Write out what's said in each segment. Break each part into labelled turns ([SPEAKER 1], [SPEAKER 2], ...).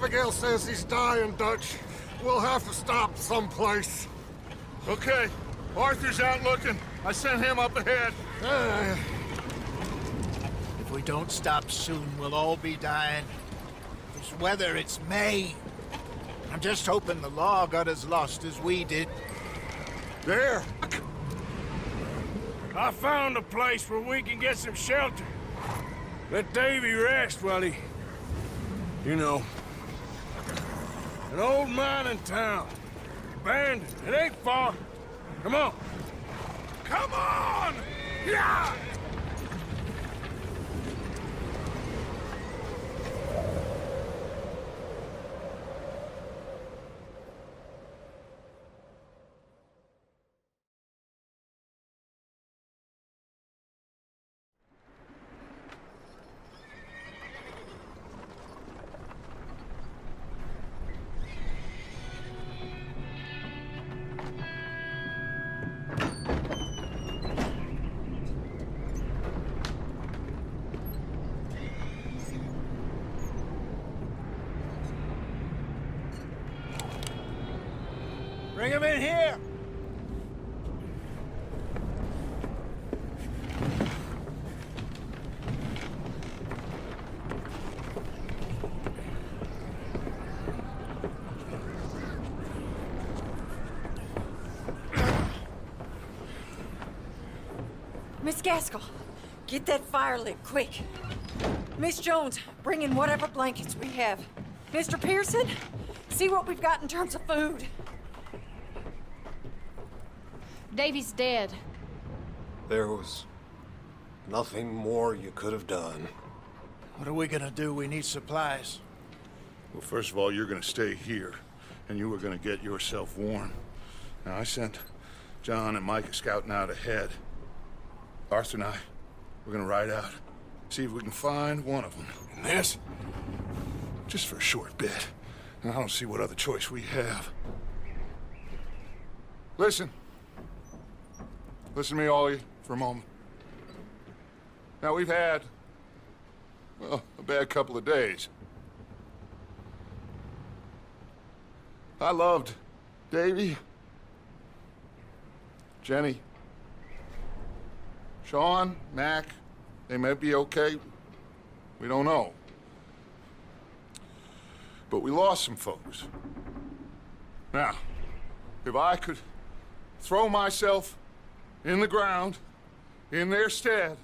[SPEAKER 1] Abigail says he's dying, Dutch. We'll have to stop someplace.
[SPEAKER 2] Okay. Arthur's out looking. I sent him up ahead.
[SPEAKER 3] If we don't stop soon, we'll all be dying. This weather, it's May. I'm just hoping the law got as lost as we did.
[SPEAKER 2] There.
[SPEAKER 4] I found a place where we can get some shelter. Let Davy rest while he... You know. An old mining town. Abandoned. It ain't far. Come on. Come on! Yeah!
[SPEAKER 3] Bring him in here!
[SPEAKER 5] Miss Gaskell, get that fire lit, quick. Miss Jones, bring in whatever blankets we have. Mr. Pearson, see what we've got in terms of food.
[SPEAKER 6] Davy's dead.
[SPEAKER 1] There was nothing more you could have done.
[SPEAKER 3] What are we gonna do? We need supplies.
[SPEAKER 2] Well, first of all, you're gonna stay here, and you were gonna get yourself warm. Now, I sent John and Micah scouting out ahead. Arthur and I, we're gonna ride out, see if we can find one of them. And this? Just for a short bit. And I don't see what other choice we have. Listen. Listen to me, all of you, for a moment. Now, we've had, well, a bad couple of days. I loved Davy, Jenny, Sean, Mac. They may be okay. We don't know. But we lost some folks. Now, if I could throw myself in the ground, in their stead,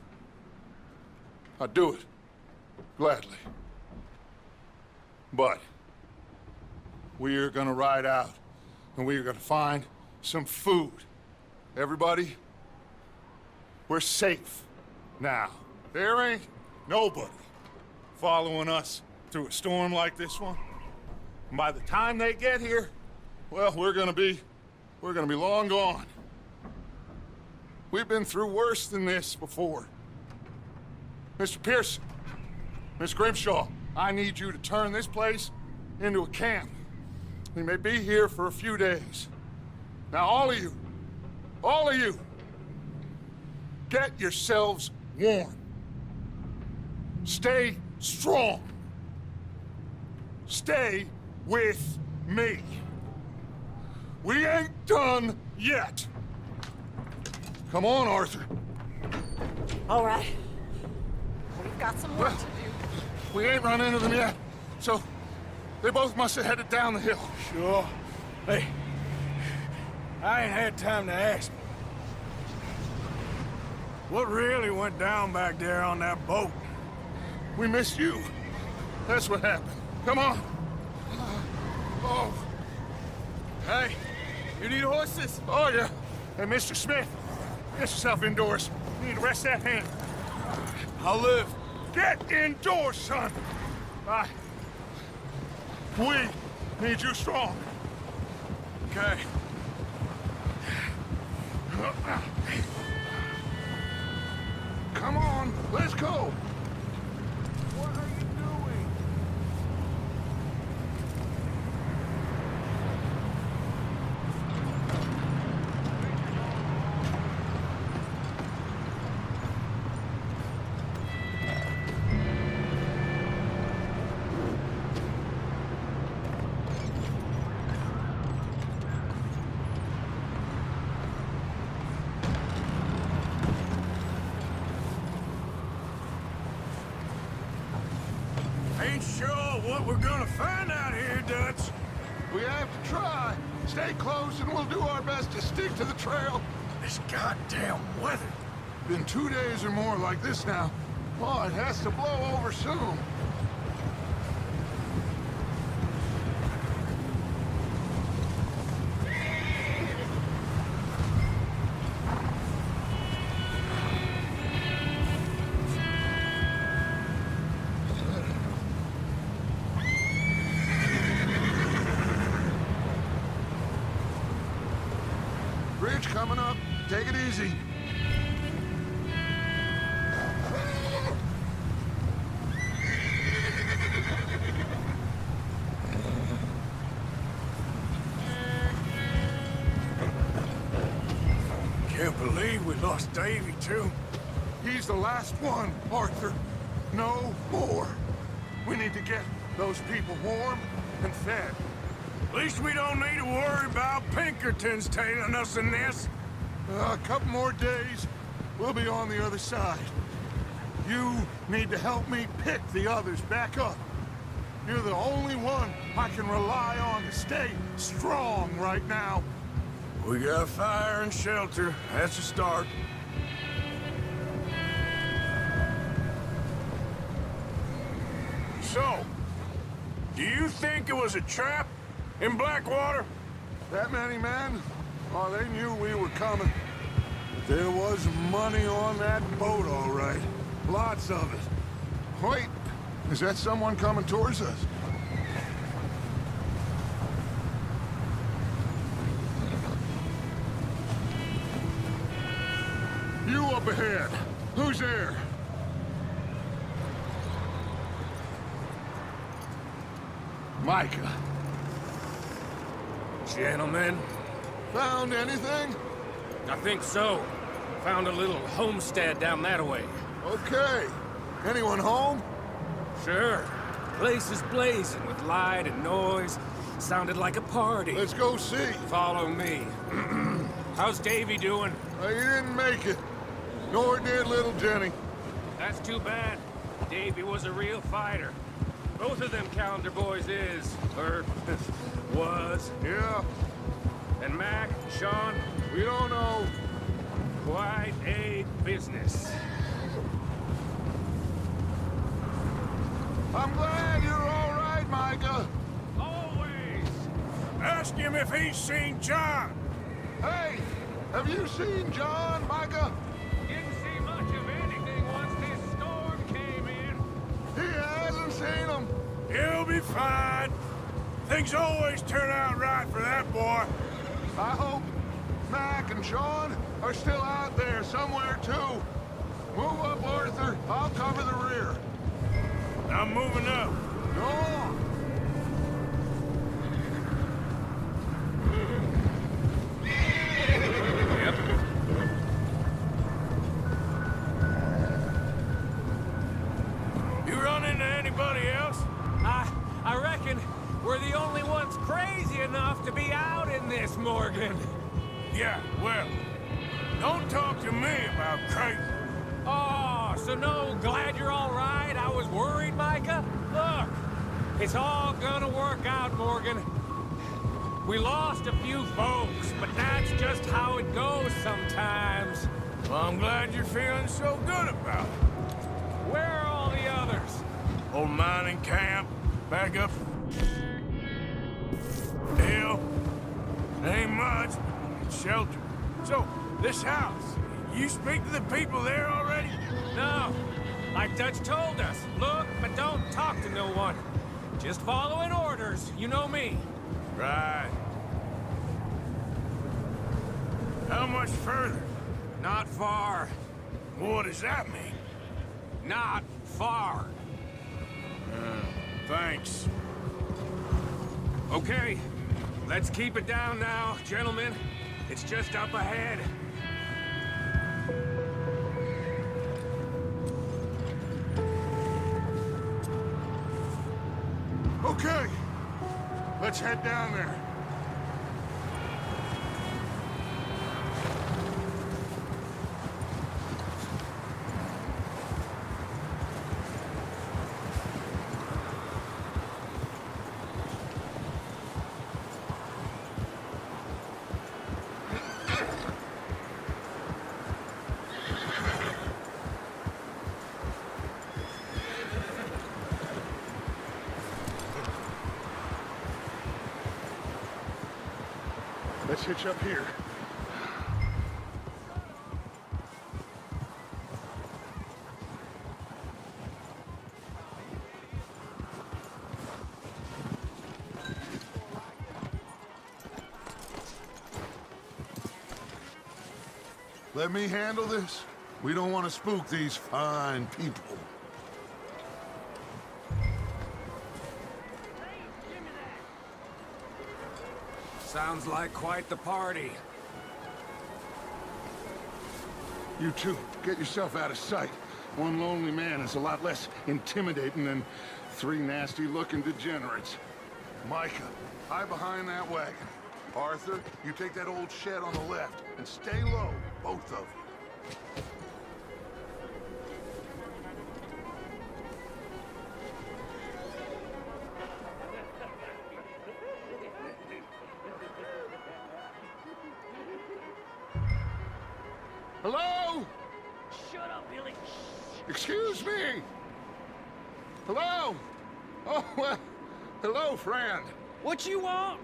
[SPEAKER 2] I'd do it, gladly. But we're gonna ride out, and we're gonna find some food. Everybody, we're safe now. There ain't nobody following us through a storm like this one. And by the time they get here, well, we're gonna be long gone. We've been through worse than this before. Mr. Pearson, Miss Grimshaw, I need you to turn this place into a camp. We may be here for a few days. Now, all of you, get yourselves warm. Stay strong. Stay with me. We ain't done yet. Come on, Arthur.
[SPEAKER 5] All right. We've got some work to do.
[SPEAKER 2] We ain't run into them yet, so they both must have headed down the hill.
[SPEAKER 4] Sure. Hey, I ain't had time to ask. What really went down back there on that boat?
[SPEAKER 2] We missed you. That's what happened. Come on. Oh.
[SPEAKER 4] Hey, you need horses?
[SPEAKER 2] Oh, yeah. Hey, Mr. Smith, get yourself indoors. You need to rest that hand.
[SPEAKER 4] I'll live.
[SPEAKER 2] Get indoors, son. We need you strong.
[SPEAKER 4] Okay.
[SPEAKER 2] Come on, let's go.
[SPEAKER 4] What are you doing? what we're gonna find out here, Dutch.
[SPEAKER 2] We have to try. Stay close and we'll do our best to stick to the trail.
[SPEAKER 4] This goddamn weather.
[SPEAKER 2] Been 2 days or more like this now. Oh, it has to blow over soon. Bridge coming up. Take it easy.
[SPEAKER 4] Can't believe we lost Davy, too.
[SPEAKER 2] He's the last one, Arthur. No more. We need to get those people warm and fed.
[SPEAKER 4] At least we don't need to worry about Pinkertons tailing us in this.
[SPEAKER 2] A couple more days, we'll be on the other side. You need to help me pick the others back up. You're the only one I can rely on to stay strong right now.
[SPEAKER 4] We got fire and shelter. That's a start. So, do you think it was a trap in Blackwater?
[SPEAKER 2] That many men? Oh, they knew we were coming. But there was money on that boat, all right. Lots of it. Wait, is that someone coming towards us? You up ahead. Who's there? Micah.
[SPEAKER 7] Gentlemen,
[SPEAKER 2] Found anything?
[SPEAKER 7] I think so. Found a little homestead down that way.
[SPEAKER 2] Okay. Anyone home?
[SPEAKER 7] Sure. Place is blazing with light and noise. Sounded like a party.
[SPEAKER 2] Let's go see.
[SPEAKER 7] Follow me. How's Davy doing?
[SPEAKER 2] He didn't make it. Nor did little Jenny.
[SPEAKER 7] That's too bad. Davy was a real fighter. Both of them Calendar boys is, or was.
[SPEAKER 2] Yeah,
[SPEAKER 7] And Mac, Sean,
[SPEAKER 2] we don't know.
[SPEAKER 7] quite a business.
[SPEAKER 2] I'm glad you're all right, Micah.
[SPEAKER 7] Always!
[SPEAKER 4] Ask him if he's seen John.
[SPEAKER 2] Hey, have you seen John, Micah?
[SPEAKER 7] Didn't see much of anything once this storm came in.
[SPEAKER 2] He hasn't seen him.
[SPEAKER 4] He'll be fine. Things always turn out right for that boy.
[SPEAKER 2] I hope Mac and Sean are still out there somewhere, too. Move up, Arthur. I'll cover the rear.
[SPEAKER 4] I'm moving up.
[SPEAKER 2] Go on.
[SPEAKER 7] Yep.
[SPEAKER 4] You run into anybody else?
[SPEAKER 7] I reckon we're the only ones crazy enough to be out in this, Morgan.
[SPEAKER 4] Yeah, well, don't talk to me about crazy.
[SPEAKER 7] Oh, so no, glad you're all right? I was worried, Micah. Look, it's all gonna work out, Morgan. We lost a few folks, but that's just how it goes sometimes.
[SPEAKER 4] Well, I'm glad you're feeling so good about it.
[SPEAKER 7] Where are all the others?
[SPEAKER 4] Old mining camp, back up the hill. Ain't much, but shelter. So, this house, you speak to the people there already?
[SPEAKER 7] No, like Dutch told us. Look, but don't talk to no one. Just following orders, you know me.
[SPEAKER 4] Right. How much further?
[SPEAKER 7] Not far.
[SPEAKER 4] What does that mean?
[SPEAKER 7] Not far.
[SPEAKER 4] Thanks.
[SPEAKER 7] Okay, let's keep it down now, gentlemen. It's just up ahead.
[SPEAKER 2] Okay. Let's head down there. pitch up here. Let me handle this. We don't want to spook these fine people.
[SPEAKER 7] Sounds like quite the party.
[SPEAKER 2] You two, get yourself out of sight. One lonely man is a lot less intimidating than three nasty-looking degenerates. Micah, hide behind that wagon. Arthur, you take that old shed on the left, and stay low, both of you. Hello?
[SPEAKER 8] Shut up, Billy.
[SPEAKER 2] Excuse me? Hello? Oh, well, hello, friend.
[SPEAKER 8] What you want?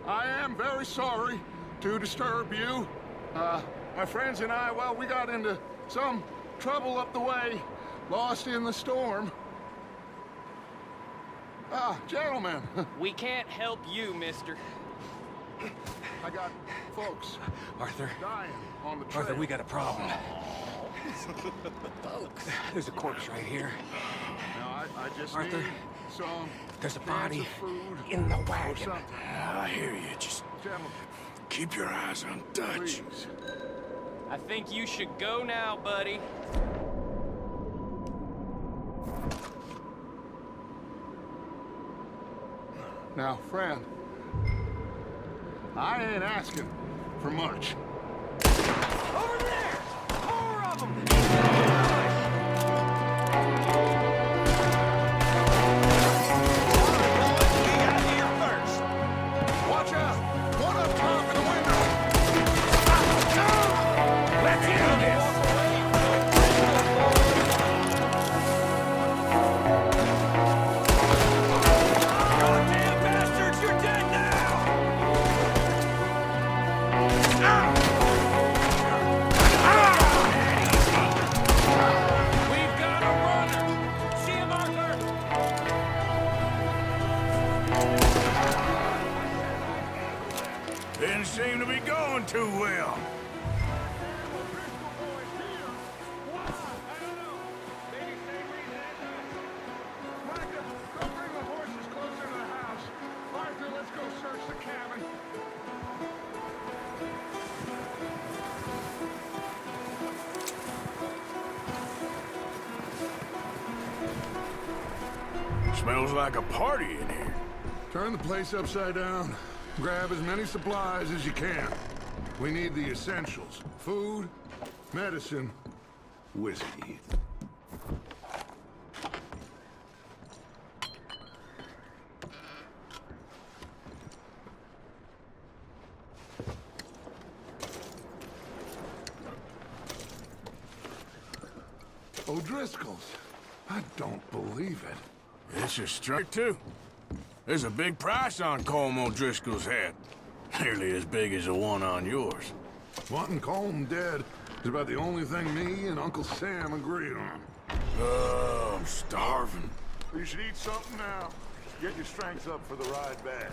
[SPEAKER 2] I am very sorry to disturb you. My friends and I, well, we got into some trouble up the way, lost in the storm. Gentlemen,
[SPEAKER 8] We can't help you, mister.
[SPEAKER 2] I got folks
[SPEAKER 7] Arthur,
[SPEAKER 2] dying on the trail.
[SPEAKER 7] Arthur, we got a problem. There's a corpse right here.
[SPEAKER 2] Now, I just
[SPEAKER 7] Arthur,
[SPEAKER 2] need some
[SPEAKER 7] there's a
[SPEAKER 2] cans
[SPEAKER 7] body
[SPEAKER 2] of food
[SPEAKER 7] in the
[SPEAKER 2] or
[SPEAKER 7] wagon.
[SPEAKER 2] something.
[SPEAKER 4] I hear you. Just
[SPEAKER 2] Gentlemen,
[SPEAKER 4] keep your eyes on Dutch.
[SPEAKER 2] please.
[SPEAKER 8] I think you should go now, buddy.
[SPEAKER 2] Now, friend, I ain't asking for much.
[SPEAKER 8] Over there! More of them!
[SPEAKER 2] Watch out! One up top in the window!
[SPEAKER 7] Let's do this!
[SPEAKER 4] Goddamn bastards, you're dead now!
[SPEAKER 7] We've got a runner! See him, Arthur?
[SPEAKER 4] Didn't seem to be going too well. Smells like a party in here.
[SPEAKER 2] Turn the place upside down. Grab as many supplies as you can. We need the essentials. Food, medicine, whiskey. O'Driscoll's. I don't believe it.
[SPEAKER 4] It's a strike, too. There's a big price on Colm O'Driscoll's head. Nearly as big as the one on yours.
[SPEAKER 2] Wanting Colm dead is about the only thing me and Uncle Sam agree on.
[SPEAKER 4] Oh, I'm starving.
[SPEAKER 2] You should eat something now. Get your strength up for the ride back.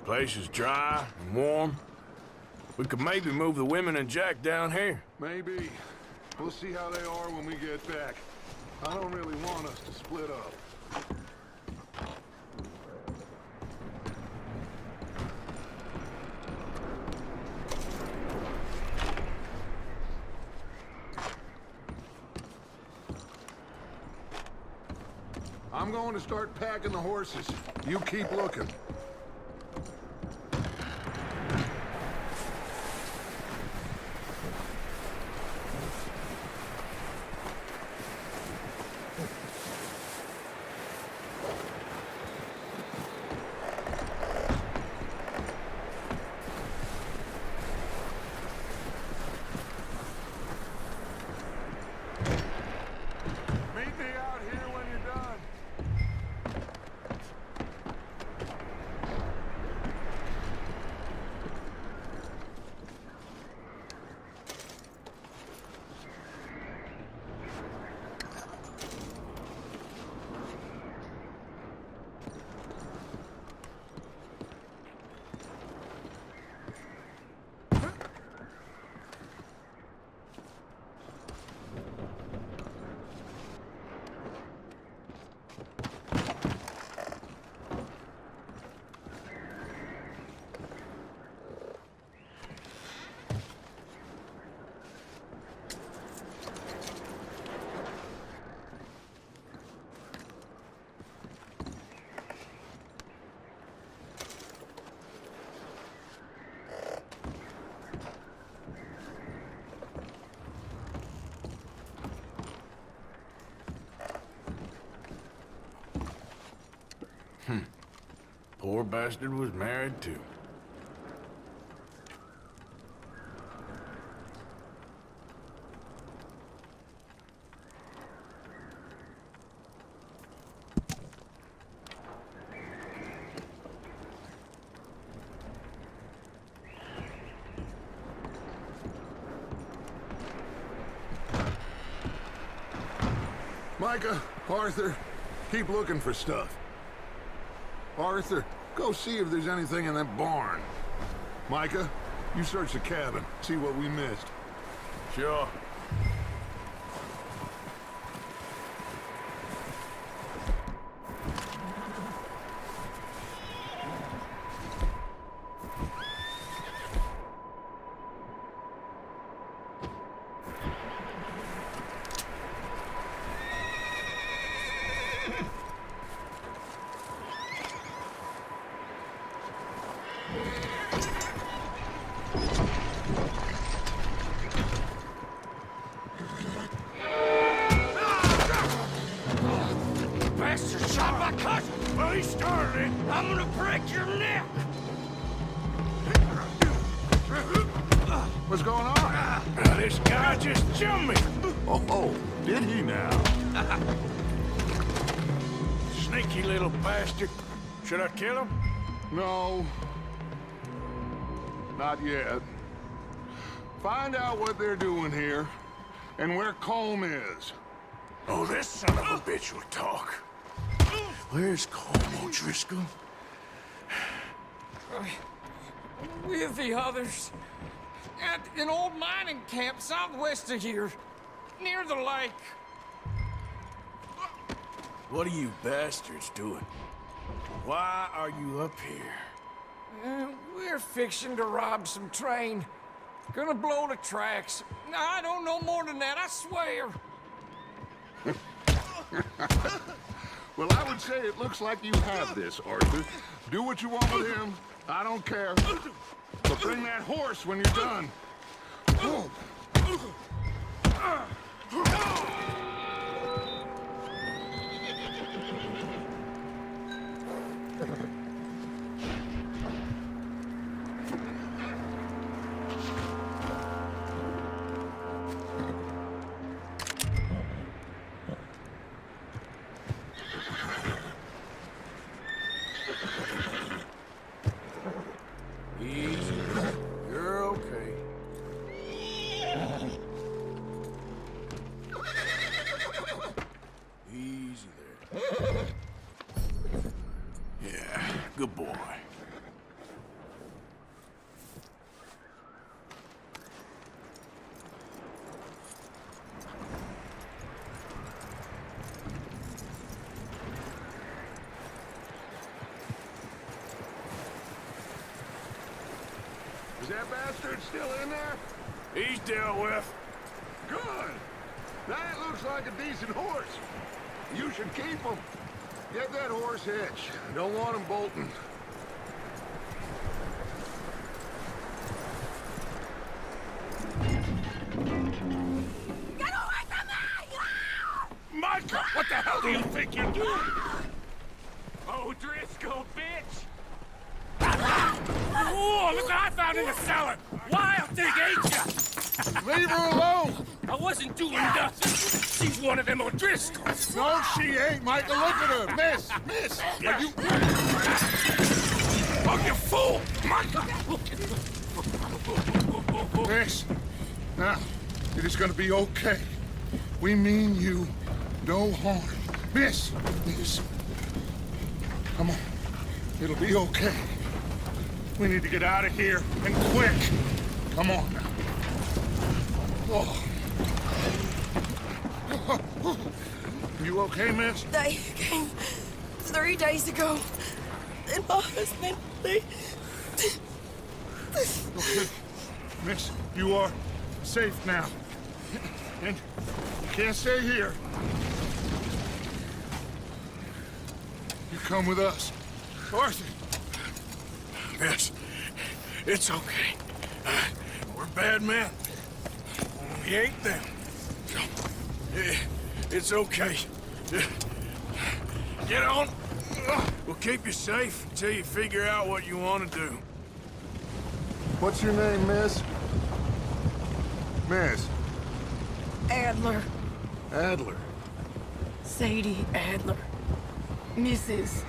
[SPEAKER 4] Place is dry and warm. We could maybe move the women and Jack down here.
[SPEAKER 2] Maybe. We'll see how they are when we get back. I don't really want us to split up. I'm going to start packing the horses. You keep looking.
[SPEAKER 4] Poor bastard was married too.
[SPEAKER 2] Micah, Arthur, keep looking for stuff. Arthur, go see if there's anything in that barn. Micah, you search the cabin, see what we missed.
[SPEAKER 4] Sure. Bastard shot my cousin! Well, he started it. I'm gonna break your neck!
[SPEAKER 2] What's going on?
[SPEAKER 4] This guy just jumped me!
[SPEAKER 2] Oh, did he now?
[SPEAKER 4] Sneaky little bastard. Should I kill him?
[SPEAKER 2] No. Not yet. Find out what they're doing here, and where Colm is.
[SPEAKER 4] Oh, this son of a bitch will talk. Where's Colm O'Driscoll?
[SPEAKER 7] With the others. At an old mining camp southwest of here. Near the lake.
[SPEAKER 4] What are you bastards doing? Why are you up here?
[SPEAKER 7] We're fixing to rob some train. Gonna blow the tracks. I don't know more than that, I swear.
[SPEAKER 2] Well, I would say it looks like you have this, Arthur. Do what you want with him. I don't care. But bring that horse when you're done.
[SPEAKER 4] Easy. You're okay. Easy there. Yeah, good boy.
[SPEAKER 2] Is that bastard still in there?
[SPEAKER 4] He's dealt with.
[SPEAKER 2] Good. That looks like a decent horse. You should keep him. Get that horse hitched. Don't want him bolting.
[SPEAKER 5] Get away from me!
[SPEAKER 4] Micah, what the hell do you think you're doing?
[SPEAKER 8] O'Driscoll, bitch!
[SPEAKER 7] Oh, look what I found in the cellar! Wild thing, ain't ya?
[SPEAKER 2] Leave her alone!
[SPEAKER 7] I wasn't doing nothing. She's one of them O'Driscolls.
[SPEAKER 2] No, she ain't, Micah. Look at her. Miss! Are you...
[SPEAKER 4] Oh, you fool! Micah!
[SPEAKER 2] Miss, now, it is gonna be okay. We mean you no harm. Miss! Come on. It'll be okay. We need to get out of here, and quick. Come on now. Oh. You okay, miss?
[SPEAKER 9] They came 3 days ago. And my husband, they...
[SPEAKER 2] Okay. Miss, you are safe now. And you can't stay here. You come with us. Arthur!
[SPEAKER 4] Miss, it's okay. We're bad men. We ain't them. It's okay. Get on. We'll keep you safe until you figure out what you want to do.
[SPEAKER 2] What's your name, miss? Miss
[SPEAKER 9] Adler.
[SPEAKER 2] Adler.
[SPEAKER 9] Sadie Adler. Mrs.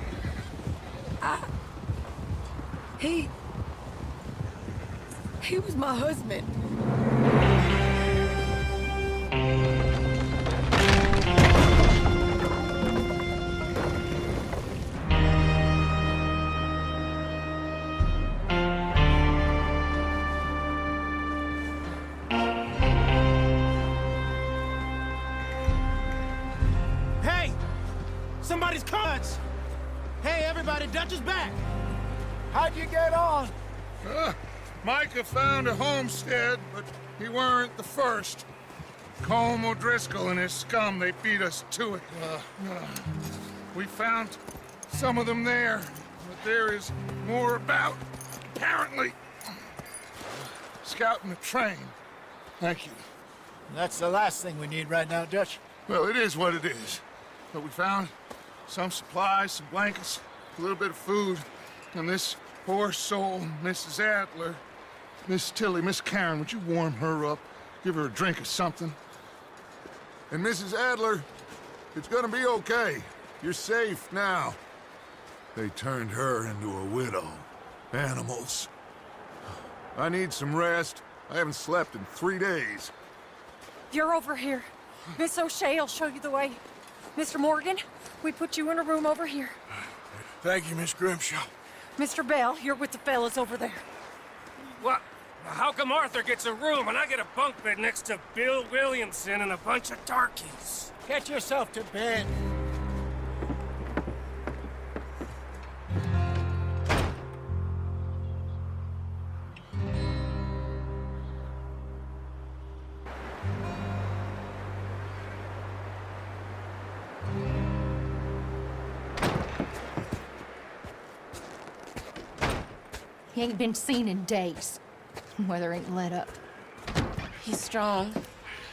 [SPEAKER 9] He was my husband.
[SPEAKER 7] Hey! Somebody's coming! Hey, everybody, Dutch is back!
[SPEAKER 3] How'd you get on?
[SPEAKER 2] Micah found a homestead, but he weren't the first. Colm O'Driscoll and his scum, they beat us to it. We found some of them there, but there is more about, apparently. Scouting the train. Thank you.
[SPEAKER 3] That's the last thing we need right now, Dutch.
[SPEAKER 2] Well, it is what it is. But we found some supplies, some blankets, a little bit of food, and this poor soul, Mrs. Adler, Miss Tilly, Miss Karen, would you warm her up? Give her a drink or something? And Mrs. Adler, it's gonna be okay. You're safe now. They turned her into a widow. Animals. I need some rest. I haven't slept in 3 days.
[SPEAKER 5] You're over here. Miss O'Shea will show you the way. Mr. Morgan, we put you in a room over here.
[SPEAKER 4] Thank you, Miss Grimshaw.
[SPEAKER 5] Mr. Bell, you're with the fellas over there.
[SPEAKER 7] What? How come Arthur gets a room and I get a bunk bed next to Bill Williamson and a bunch of darkies?
[SPEAKER 3] Get yourself to bed.
[SPEAKER 6] He ain't been seen in days. Weather ain't let up.
[SPEAKER 9] He's strong,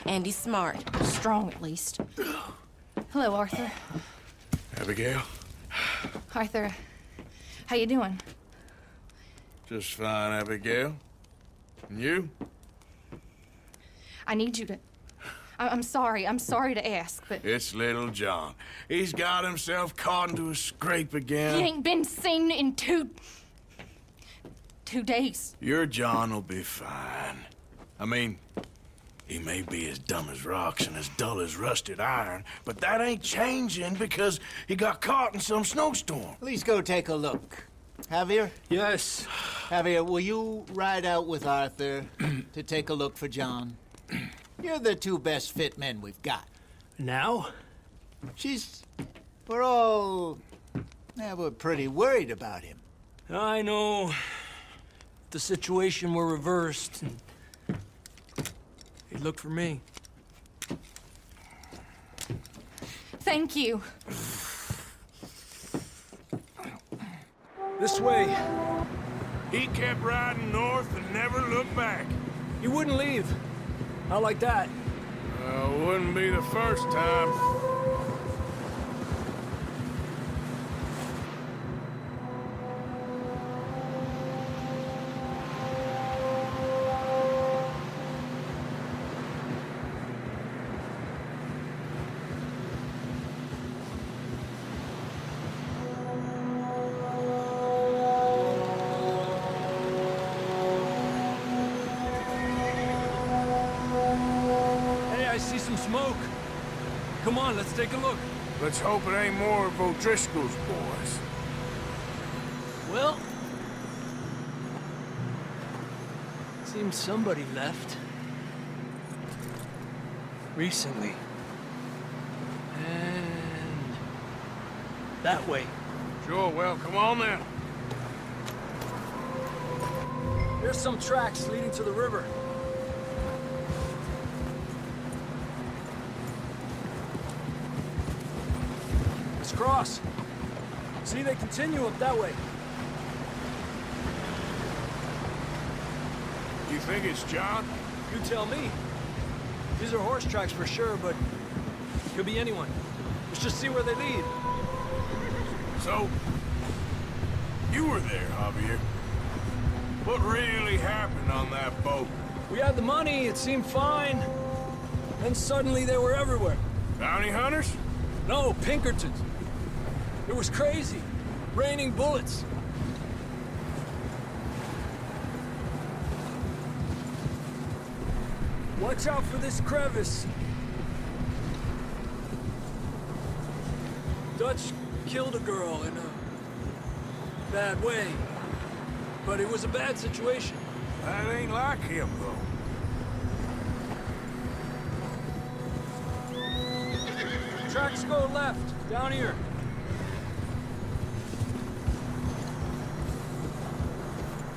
[SPEAKER 9] and he's smart.
[SPEAKER 6] Strong, at least. Hello, Arthur.
[SPEAKER 4] Abigail?
[SPEAKER 6] Arthur, how you doing?
[SPEAKER 4] Just fine, Abigail. And you?
[SPEAKER 6] I need you to... I'm sorry to ask, but...
[SPEAKER 4] It's little John. He's got himself caught into a scrape again.
[SPEAKER 6] He ain't been seen in 2 days.
[SPEAKER 4] Your John will be fine. I mean, he may be as dumb as rocks and as dull as rusted iron, but that ain't changing because he got caught in some snowstorm.
[SPEAKER 3] Please go take a look. Javier?
[SPEAKER 7] Yes.
[SPEAKER 3] Javier, will you ride out with Arthur to take a look for John? You're the 2 best fit men we've got.
[SPEAKER 7] Now?
[SPEAKER 3] We're pretty worried about him.
[SPEAKER 7] I know. The situation were reversed, and he'd look for me.
[SPEAKER 6] Thank you.
[SPEAKER 7] This way.
[SPEAKER 4] He kept riding north and never looked back.
[SPEAKER 7] He wouldn't leave. Not like that.
[SPEAKER 4] Wouldn't be the first time.
[SPEAKER 7] I see some smoke. Come on, let's take a look.
[SPEAKER 4] Let's hope it ain't more of O'Driscoll's boys.
[SPEAKER 7] Well, seems somebody left. Recently. And that way.
[SPEAKER 4] Sure, well, come on then.
[SPEAKER 7] There's some tracks leading to the river. Let's cross. See, they continue up that way.
[SPEAKER 4] You think it's John?
[SPEAKER 7] You tell me. These are horse tracks for sure, but could be anyone. Let's just see where they lead.
[SPEAKER 4] So, you were there, Javier. What really happened on that boat?
[SPEAKER 10] We had the money, it seemed fine. Then suddenly they were everywhere.
[SPEAKER 4] Bounty hunters?
[SPEAKER 10] No, Pinkertons. It was crazy. Raining bullets. Watch out for this crevice. Dutch killed a girl in a bad way. But it was a bad situation.
[SPEAKER 4] That ain't like him, though.
[SPEAKER 10] Tracks go left, down here.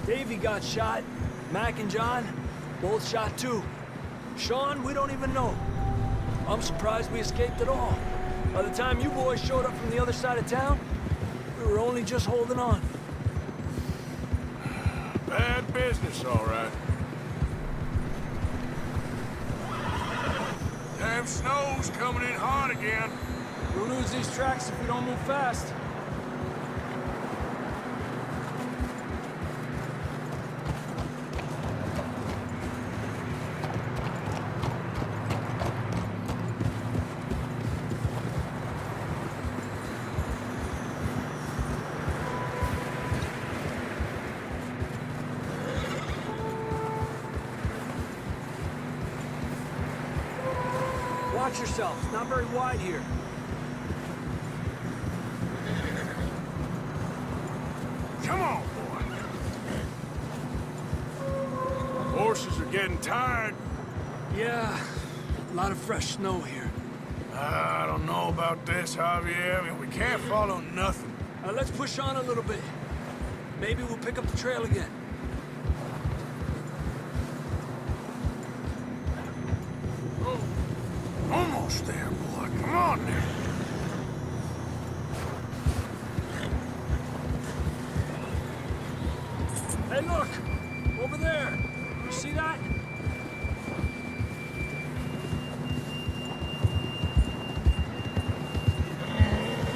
[SPEAKER 10] Davey got shot. Mac and John, both shot too. Sean, we don't even know. I'm surprised we escaped at all. By the time you boys showed up from the other side of town, we were only just holding on.
[SPEAKER 4] Bad business, all right. Damn snow's coming in hard again.
[SPEAKER 10] We'll lose these tracks if we don't move fast. Watch yourself. It's not very wide here.
[SPEAKER 4] Come on, boy. Horses are getting tired.
[SPEAKER 10] Yeah, a lot of fresh snow here.
[SPEAKER 4] I don't know about this, Javier. I mean, we can't follow nothing.
[SPEAKER 10] Let's push on a little bit. Maybe we'll pick up the trail again.
[SPEAKER 4] Oh, almost there, boy. Come on now.
[SPEAKER 10] Hey, look! Over there! You see that?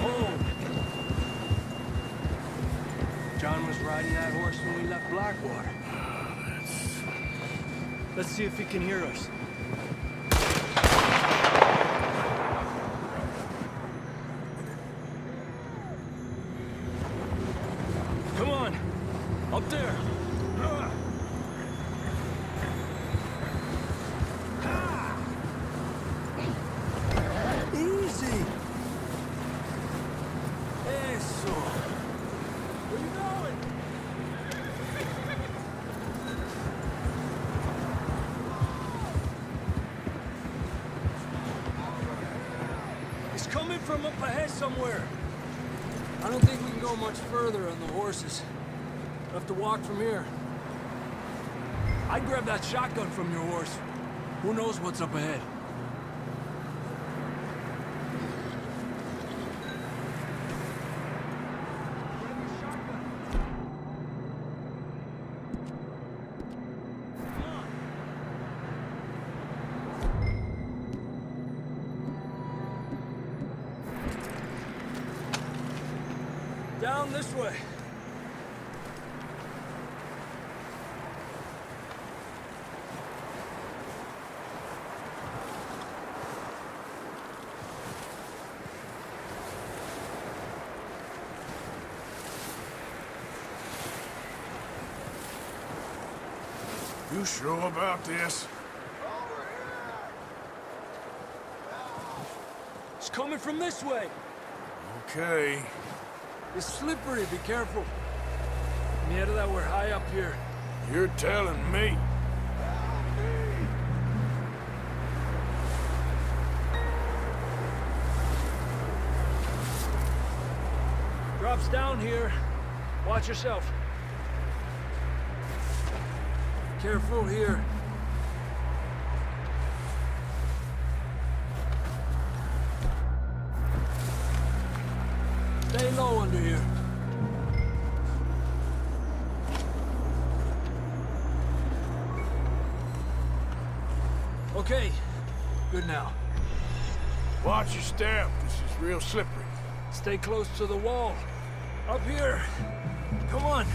[SPEAKER 10] Oh! John was riding that horse when we left Blackwater. Let's see if he can hear us. Come on! Up there! Easy! Eso! Where you going? It's coming from up ahead somewhere. I don't think we can go much further on the horses. We'll have to walk from here. I'd grab that shotgun from your horse. Who knows what's up ahead? Down this way.
[SPEAKER 4] You sure about this?
[SPEAKER 10] It's coming from this way.
[SPEAKER 4] Okay.
[SPEAKER 10] It's slippery, be careful. Mierda, that we're high up here.
[SPEAKER 4] You're telling me.
[SPEAKER 10] Drops down here. Watch yourself. Careful here. Stay low under here. Okay, good now.
[SPEAKER 4] Watch your step. This is real slippery.
[SPEAKER 10] Stay close to the wall. Up here. Come on.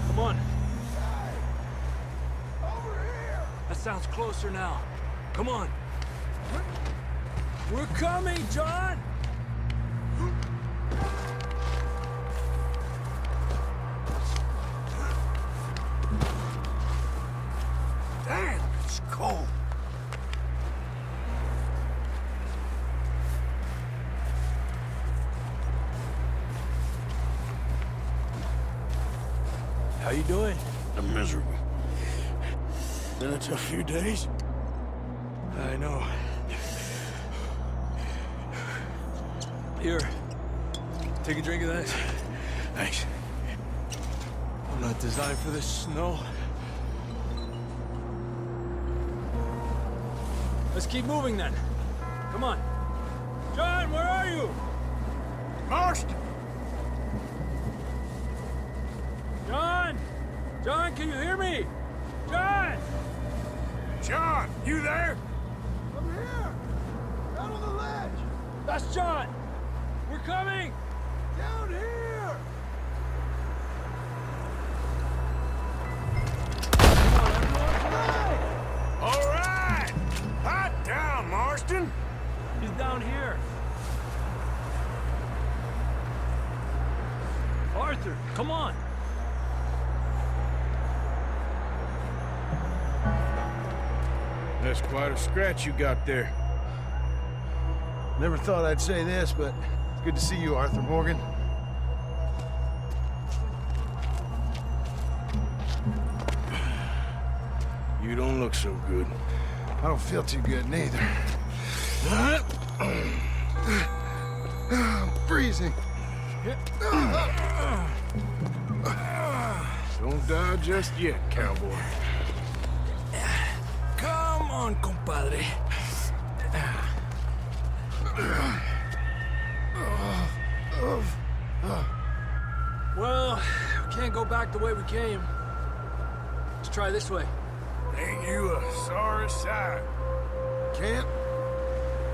[SPEAKER 10] Come on. That sounds closer now. Come on. We're coming, John!
[SPEAKER 4] Damn, it's cold.
[SPEAKER 10] How you doing?
[SPEAKER 4] I'm miserable. Been a tough few days.
[SPEAKER 10] I know. Here. Take a drink of that.
[SPEAKER 4] Thanks.
[SPEAKER 10] I'm not designed for this snow. Let's keep moving then. Come on. John, where are you?
[SPEAKER 4] Marston!
[SPEAKER 10] John! John, can you hear me? John!
[SPEAKER 4] John, you there?
[SPEAKER 3] I'm here! Down on the ledge!
[SPEAKER 10] That's John! We're coming!
[SPEAKER 3] Down here!
[SPEAKER 4] All right! Hot down, Marston!
[SPEAKER 10] He's down here. Arthur, come on!
[SPEAKER 4] That's quite a scratch you got there.
[SPEAKER 3] Never thought I'd say this, but it's good to see you, Arthur Morgan.
[SPEAKER 4] You don't look so good.
[SPEAKER 3] I don't feel too good, neither. I'm freezing.
[SPEAKER 4] Don't die just yet, cowboy.
[SPEAKER 10] Come on, compadre. Well, we can't go back the way we came. Let's try this way.
[SPEAKER 4] Ain't you a sorry sight?
[SPEAKER 3] Can't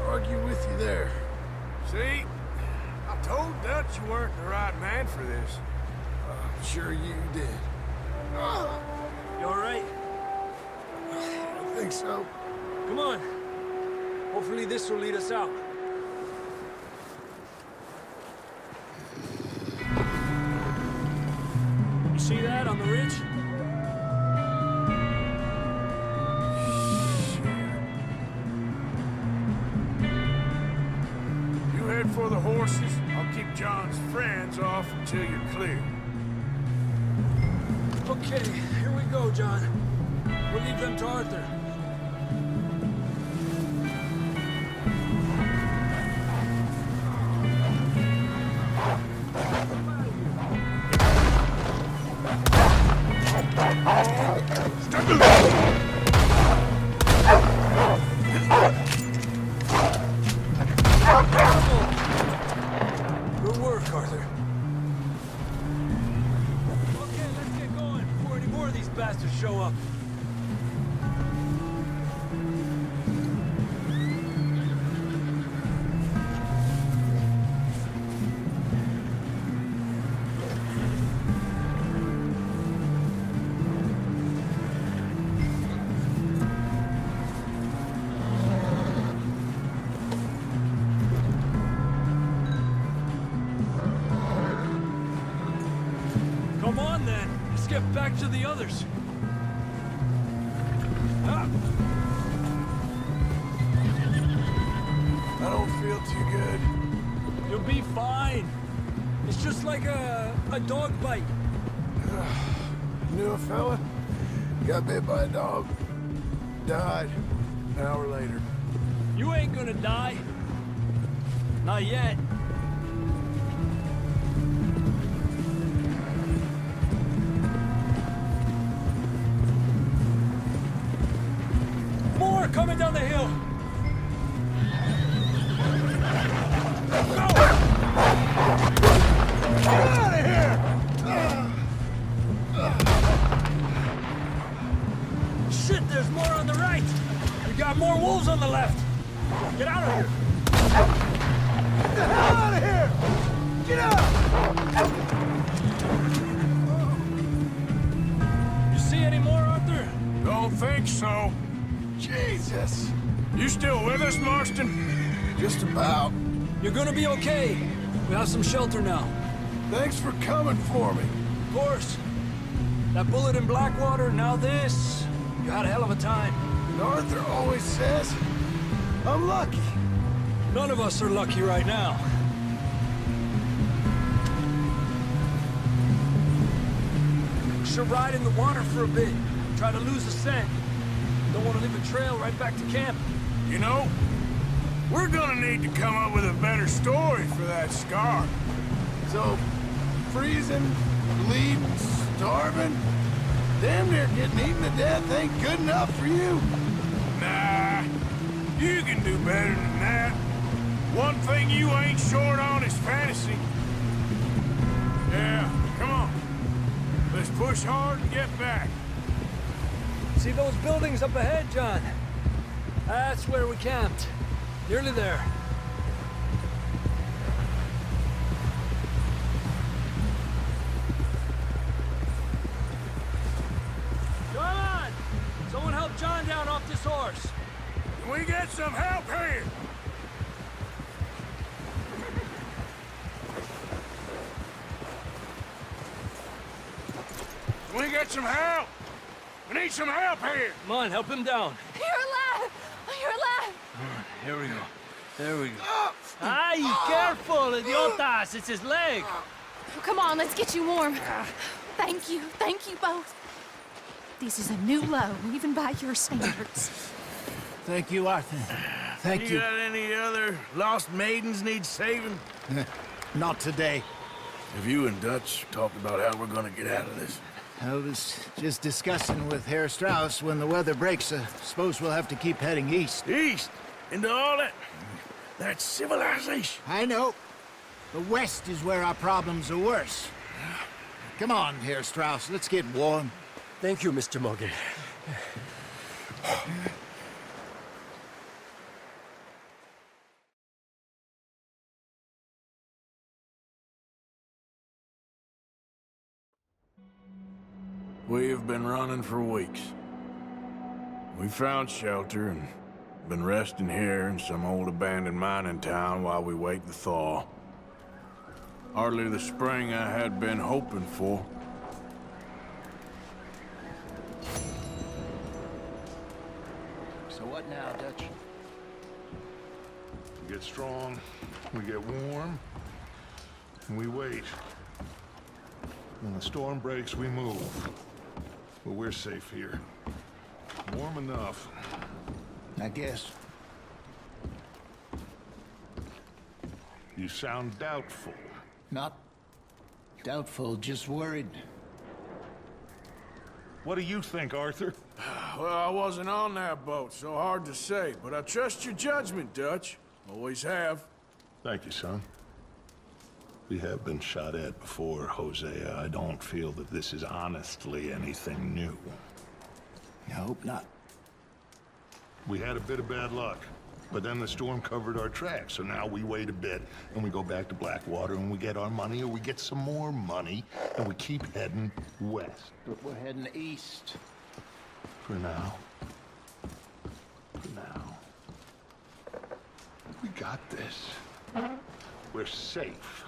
[SPEAKER 3] argue with you there.
[SPEAKER 4] See? I told Dutch you weren't the right man for this.
[SPEAKER 3] I'm sure you did.
[SPEAKER 10] You all right?
[SPEAKER 3] I think so.
[SPEAKER 10] Come on. Hopefully this will lead us out. You see that on the ridge?
[SPEAKER 4] You head for the horses. I'll keep John's friends off until you're clear.
[SPEAKER 10] Okay, here we go, John. We'll leave them to Arthur. Good work, Arthur. Okay, let's get going before any more of these bastards show up. Come on, then. Let's get back to the others. Ah.
[SPEAKER 3] I don't feel too good.
[SPEAKER 10] You'll be fine. It's just like a dog bite.
[SPEAKER 3] Knew a fella? Got bit by a dog. Died an hour later.
[SPEAKER 10] You ain't gonna die. Not yet. More coming down the hill.
[SPEAKER 3] Get out of here!
[SPEAKER 10] Shit, there's more on the right. We got more wolves on the left. Get out of here.
[SPEAKER 3] Get the hell out of here! Get out!
[SPEAKER 10] You see any more, Arthur?
[SPEAKER 4] Don't think so.
[SPEAKER 3] Jesus!
[SPEAKER 4] You still with us, Marston?
[SPEAKER 3] Just about.
[SPEAKER 10] You're gonna be okay. We have some shelter now.
[SPEAKER 3] Thanks for coming for me.
[SPEAKER 10] Of course. That bullet in Blackwater, now this. You had a hell of a time.
[SPEAKER 3] And Arthur always says, I'm lucky.
[SPEAKER 10] None of us are lucky right now. Should ride in the water for a bit. Try to lose the scent. Don't want to leave a trail right back to camp.
[SPEAKER 4] You know, we're gonna need to come up with a better story for that scar.
[SPEAKER 3] So, freezing, bleeding, starving, damn near getting eaten to death ain't good enough for you.
[SPEAKER 4] Nah, you can do better than that. One thing you ain't short on is fantasy. Yeah, come on. Let's push hard and get back.
[SPEAKER 10] See those buildings up ahead, John? That's where we camped. Nearly there. John! Someone help John down off this horse.
[SPEAKER 4] Can we get some help here? Can we get some help? We need some help here.
[SPEAKER 10] Come on, help him down.
[SPEAKER 9] You're alive! You're alive!
[SPEAKER 10] Here we go. There we go. Ay, careful, idiotas! It's his leg.
[SPEAKER 6] Come on, let's get you warm. Thank you both. This is a new low, even by your standards.
[SPEAKER 3] Thank you, Arthur. Thank you.
[SPEAKER 4] Got any other lost maidens need saving?
[SPEAKER 3] Not today.
[SPEAKER 4] Have you and Dutch talked about how we're gonna get out of this?
[SPEAKER 3] I was just discussing with Herr Strauss when the weather breaks. Suppose we'll have to keep heading east.
[SPEAKER 4] East? Into all that? That's civilization.
[SPEAKER 3] I know. The west is where our problems are worse. Come on, Herr Strauss. Let's get warm.
[SPEAKER 10] Thank you, Mr. Morgan.
[SPEAKER 4] We've been running for weeks. We found shelter and been resting here in some old abandoned mining town while we wait the thaw. Hardly the spring I had been hoping for.
[SPEAKER 3] So what now, Dutch?
[SPEAKER 2] We get strong, we get warm, and we wait. When the storm breaks, we move. But we're safe here. Warm enough.
[SPEAKER 3] I guess.
[SPEAKER 2] You sound doubtful.
[SPEAKER 3] Not doubtful, just worried.
[SPEAKER 2] What do you think, Arthur?
[SPEAKER 4] Well, I wasn't on that boat, so hard to say, but I trust your judgment, Dutch. Always have.
[SPEAKER 2] Thank you, son. We have been shot at before, Hosea. I don't feel that this is honestly anything new.
[SPEAKER 3] I hope not.
[SPEAKER 2] We had a bit of bad luck, but then the storm covered our tracks, so now we wait a bit, and we go back to Blackwater, and we get our money, or we get some more money, and we keep heading west.
[SPEAKER 3] But we're heading east.
[SPEAKER 2] For now. For now. We got this. We're safe.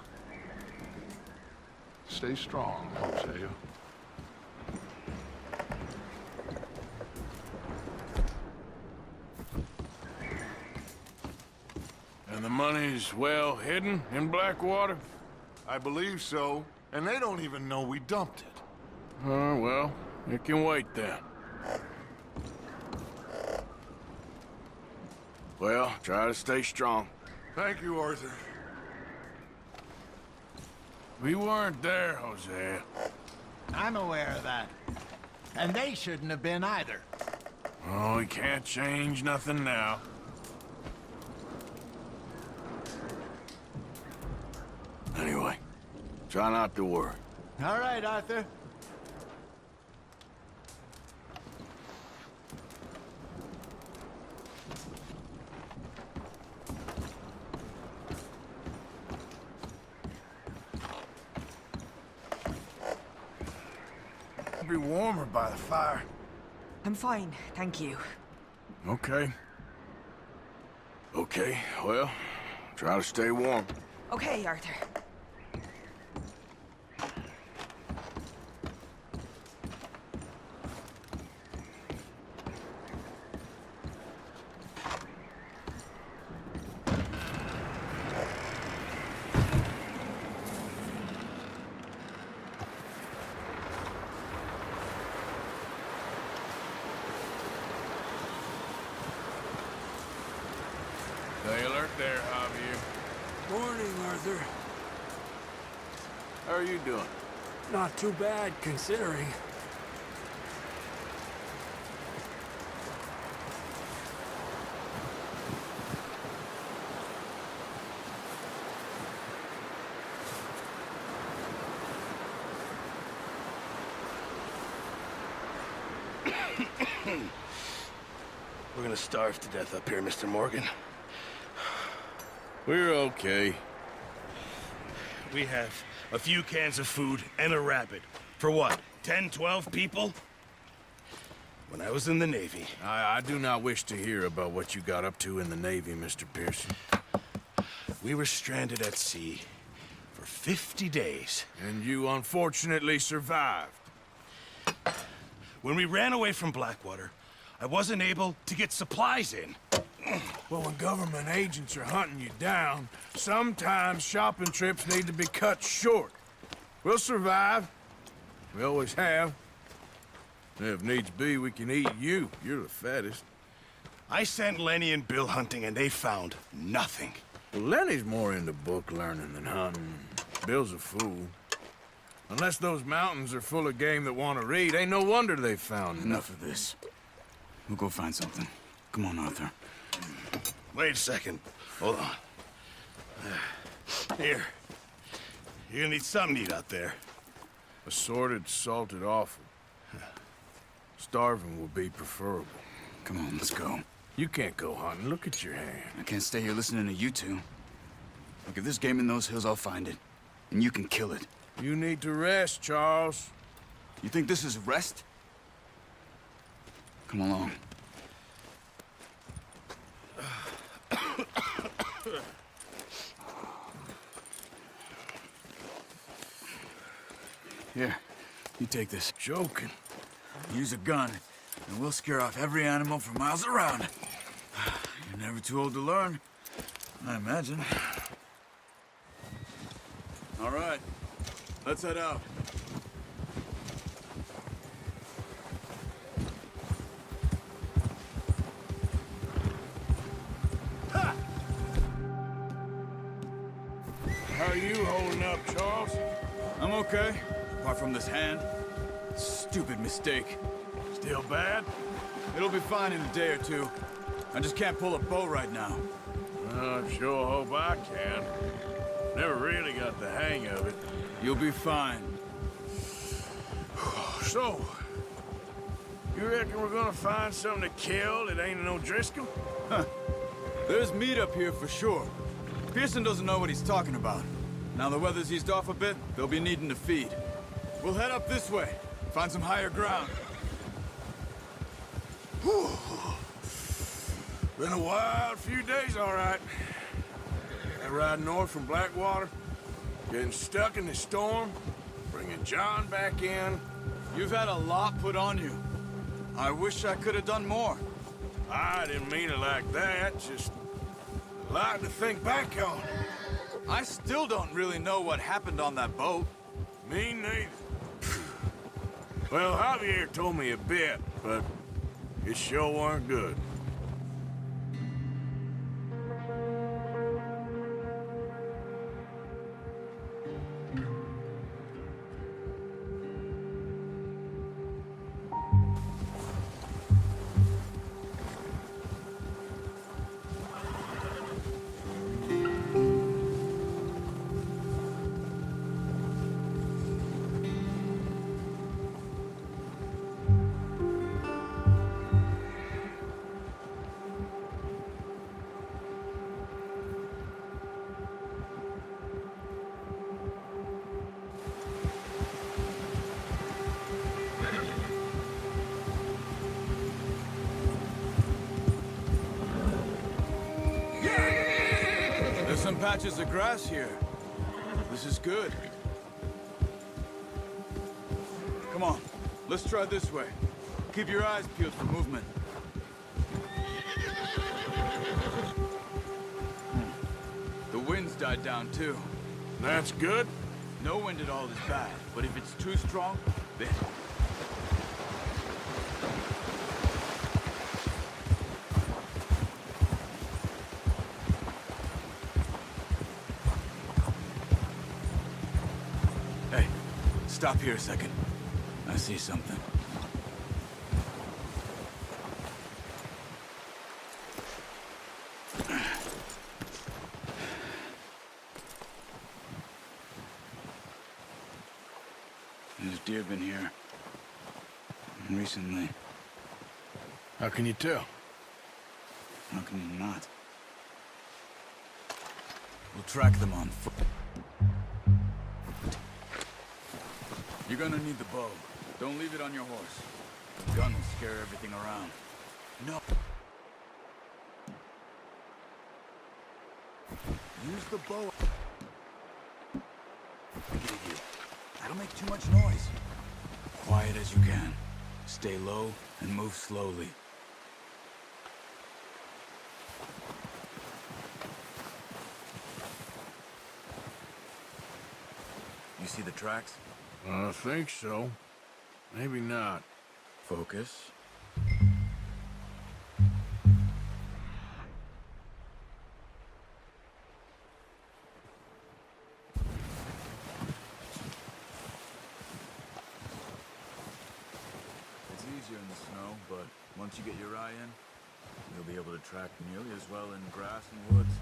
[SPEAKER 2] Stay strong, Hosea.
[SPEAKER 4] And the money's well hidden in Blackwater?
[SPEAKER 2] I believe so, and they don't even know we dumped it.
[SPEAKER 4] Oh, well, it can wait then. Well, try to stay strong.
[SPEAKER 2] Thank you, Arthur.
[SPEAKER 4] We weren't there, Hosea.
[SPEAKER 3] I'm aware of that. And they shouldn't have been either.
[SPEAKER 4] Oh, we can't change nothing now. Anyway, try not to worry.
[SPEAKER 3] All right, Arthur.
[SPEAKER 4] be warmer by the fire.
[SPEAKER 9] I'm fine, thank you.
[SPEAKER 4] Okay. Okay, well, try to stay warm.
[SPEAKER 9] Okay, Arthur.
[SPEAKER 4] Stay alert there, Javier.
[SPEAKER 10] Morning, Arthur.
[SPEAKER 4] How are you doing?
[SPEAKER 10] Not too bad, considering.
[SPEAKER 4] We're gonna starve to death up here, Mr. Morgan. We're okay.
[SPEAKER 11] We have a few cans of food and a rabbit. For what, 10, 12 people? When I was in the Navy...
[SPEAKER 4] I do not wish to hear about what you got up to in the Navy, Mr. Pearson.
[SPEAKER 11] We were stranded at sea for 50 days.
[SPEAKER 4] And you unfortunately survived.
[SPEAKER 11] When we ran away from Blackwater, I wasn't able to get supplies in.
[SPEAKER 4] Well, when government agents are hunting you down, sometimes shopping trips need to be cut short. We'll survive. We always have. If needs be, we can eat you. You're the fattest.
[SPEAKER 11] I sent Lenny and Bill hunting, and they found nothing.
[SPEAKER 4] Well, Lenny's more into book learning than hunting. Bill's a fool. Unless those mountains are full of game that want to read, ain't no wonder they found
[SPEAKER 12] Enough of this. We'll go find something. Come on, Arthur.
[SPEAKER 11] Wait a second. Hold on. Here. You're gonna need something to eat out there.
[SPEAKER 4] Assorted, salted offal. Starving will be preferable.
[SPEAKER 12] Come on, let's go.
[SPEAKER 4] You can't go hunting. Look at your hand.
[SPEAKER 12] I can't stay here listening to you two. Look, if there's game in those hills, I'll find it. And you can kill it.
[SPEAKER 4] You need to rest, Charles.
[SPEAKER 12] You think this is rest? Come along. Here, you take this.
[SPEAKER 4] Joking.
[SPEAKER 12] Use a gun, and we'll scare off every animal for miles around. You're never too old to learn, I imagine. All right, let's head out.
[SPEAKER 4] How are you holding up, Charles?
[SPEAKER 12] I'm okay, apart from this hand. Stupid mistake.
[SPEAKER 4] Still bad?
[SPEAKER 12] It'll be fine in a day or two. I just can't pull a bow right now.
[SPEAKER 4] I sure hope I can. Never really got the hang of it.
[SPEAKER 12] You'll be fine.
[SPEAKER 4] So, you reckon we're gonna find something to kill that ain't no Driscoll?
[SPEAKER 12] Huh. There's meat up here for sure. Pearson doesn't know what he's talking about. Now the weather's eased off a bit, they'll be needing to feed. We'll head up this way, find some higher ground.
[SPEAKER 4] Whew. Been a wild few days, all right. I ride north from Blackwater, getting stuck in the storm, bringing John back in.
[SPEAKER 12] You've had a lot put on you. I wish I could have done more.
[SPEAKER 4] I didn't mean it like that, just a lot to think back on.
[SPEAKER 12] I still don't really know what happened on that boat.
[SPEAKER 4] Me neither. Well, Javier told me a bit, but it sure weren't good.
[SPEAKER 12] There's some patches of grass here. This is good. Come on, let's try this way. Keep your eyes peeled for movement. The wind's died down too.
[SPEAKER 4] That's good.
[SPEAKER 12] No wind at all is bad, but if it's too strong, then... Hey, stop here a second. I see something. There's deer been here. Recently.
[SPEAKER 4] How can you tell?
[SPEAKER 12] How can you not? We'll track them on foot. You're gonna need the bow. Don't leave it on your horse. The gun will scare everything around. No. Use the bow. Look at you. That'll make too much noise. Quiet as you can. Stay low and move slowly. You see the tracks?
[SPEAKER 4] I think so. Maybe not.
[SPEAKER 12] Focus. It's easier in the snow, but once you get your eye in, you'll be able to track nearly as well in grass and woods.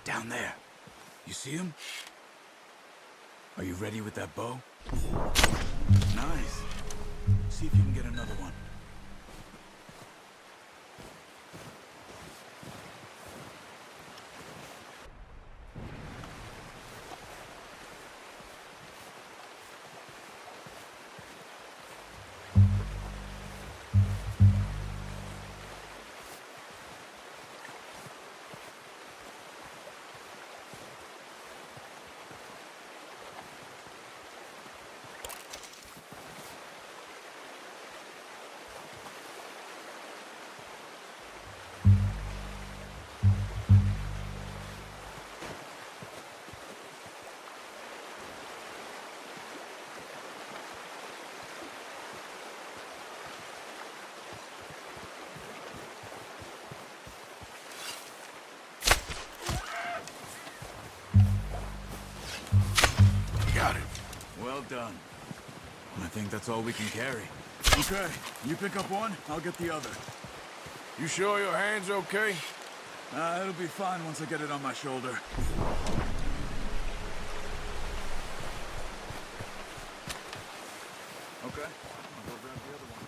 [SPEAKER 12] Down there. You see him? Are you ready with that bow? Nice. See if you can get another one.
[SPEAKER 4] Got it.
[SPEAKER 12] Well done. I think that's all we can carry. Okay, you pick up one, I'll get the other.
[SPEAKER 4] You sure your hand's okay?
[SPEAKER 12] It'll be fine once I get it on my shoulder. Okay, I'll go grab the other one.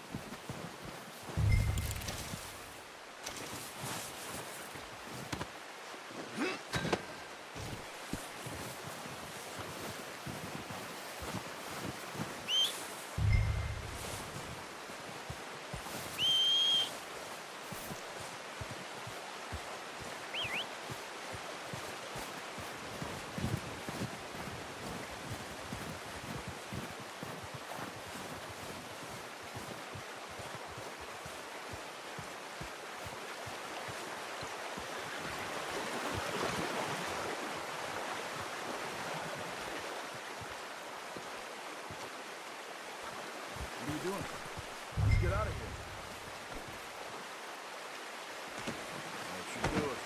[SPEAKER 12] What are you doing?
[SPEAKER 4] get out of here. Don't you do it,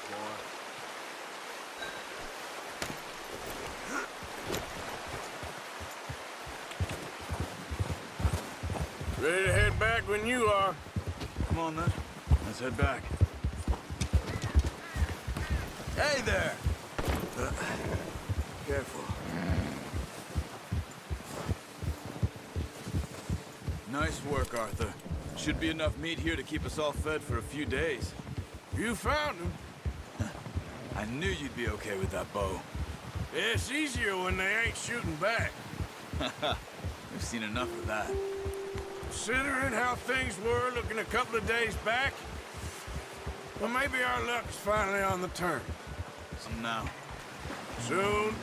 [SPEAKER 4] boy. Ready to head back when you are.
[SPEAKER 12] Come on, then. Let's head back. Hey there! Careful. Nice work, Arthur. Should be enough meat here to keep us all fed for a few days.
[SPEAKER 4] You found him.
[SPEAKER 12] I knew you'd be okay with that bow.
[SPEAKER 4] It's easier when they ain't shooting back.
[SPEAKER 12] We've seen enough of that.
[SPEAKER 4] Considering how things were looking a couple of days back, well, maybe our luck's finally on the turn.
[SPEAKER 12] So now.
[SPEAKER 4] Soon.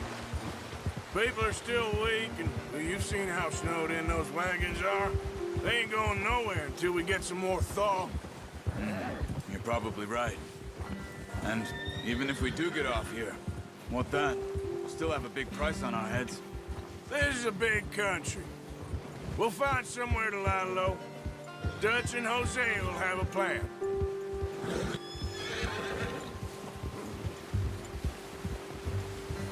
[SPEAKER 4] People are still weak, and well, you've seen how snowed in those wagons are. They ain't going nowhere until we get some more thaw.
[SPEAKER 12] You're probably right. And even if we do get off here, what then? We'll still have a big price on our heads.
[SPEAKER 4] This is a big country. We'll find somewhere to lie low. Dutch and Hosea will have a plan.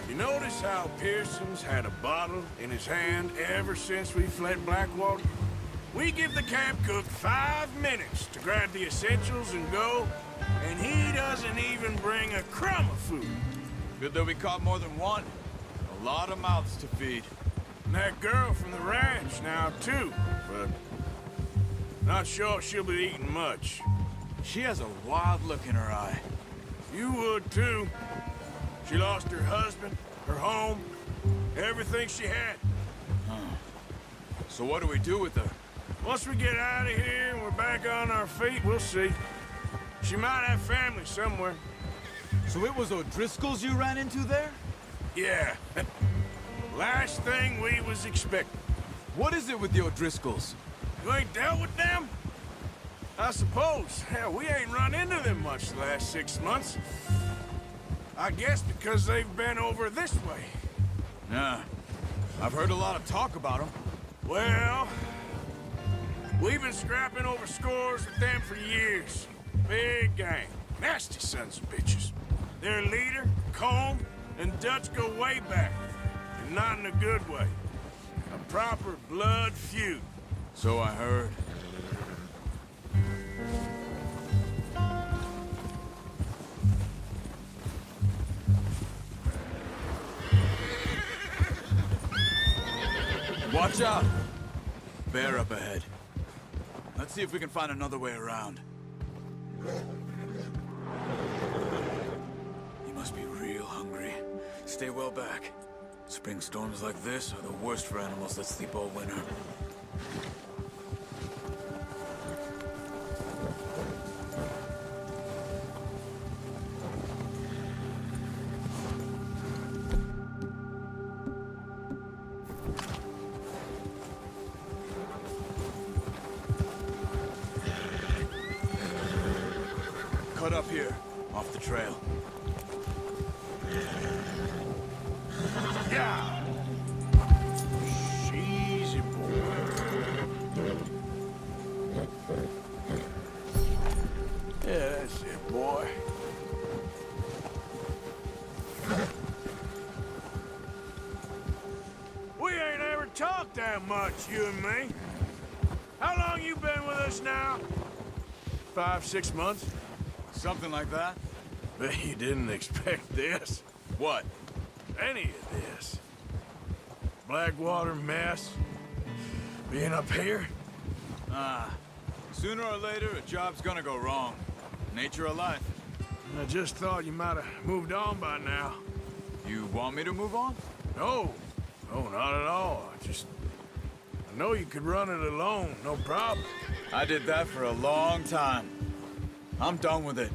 [SPEAKER 4] You notice how Pearson's had a bottle in his hand ever since we fled Blackwater? We give the camp cook 5 minutes to grab the essentials and go, and he doesn't even bring a crumb of food.
[SPEAKER 12] Good that we caught more than one. A lot of mouths to feed.
[SPEAKER 4] And that girl from the ranch now, too, but not sure she'll be eating much.
[SPEAKER 12] She has a wild look in her eye.
[SPEAKER 4] You would, too. She lost her husband, her home, everything she had.
[SPEAKER 12] So what do we do with her?
[SPEAKER 4] Once we get out of here and we're back on our feet, we'll see. She might have family somewhere.
[SPEAKER 12] So it was O'Driscoll's you ran into there?
[SPEAKER 4] Yeah. Last thing we was expecting.
[SPEAKER 12] What is it with the O'Driscolls?
[SPEAKER 4] You ain't dealt with them? I suppose. Hell, we ain't run into them much the last 6 months. I guess because they've been over this way.
[SPEAKER 12] Yeah. I've heard a lot of talk about them.
[SPEAKER 4] Well, we've been scrapping over scores with them for years. Big gang. Nasty sons of bitches. Their leader, Colm, and Dutch go way back. And not in a good way. A proper blood feud.
[SPEAKER 12] So I heard. Watch out! Bear up ahead. Let's see if we can find another way around. He must be real hungry. Stay well back. Spring storms like this are the worst for animals that sleep all winter. Cut up here, off the trail.
[SPEAKER 4] Yeah! Easy, boy. Yeah, that's it, boy. We ain't ever talked that much, you and me. How long you been with us now? 5, 6 months?
[SPEAKER 12] Something like that?
[SPEAKER 4] Bet you didn't expect this.
[SPEAKER 12] What?
[SPEAKER 4] Any of this. Blackwater mess. Being up here.
[SPEAKER 12] Sooner or later, a job's gonna go wrong. Nature of life.
[SPEAKER 4] I just thought you might have moved on by now.
[SPEAKER 12] You want me to move on?
[SPEAKER 4] No. No, not at all. I know you could run it alone, no problem.
[SPEAKER 12] I did that for a long time. I'm done with it.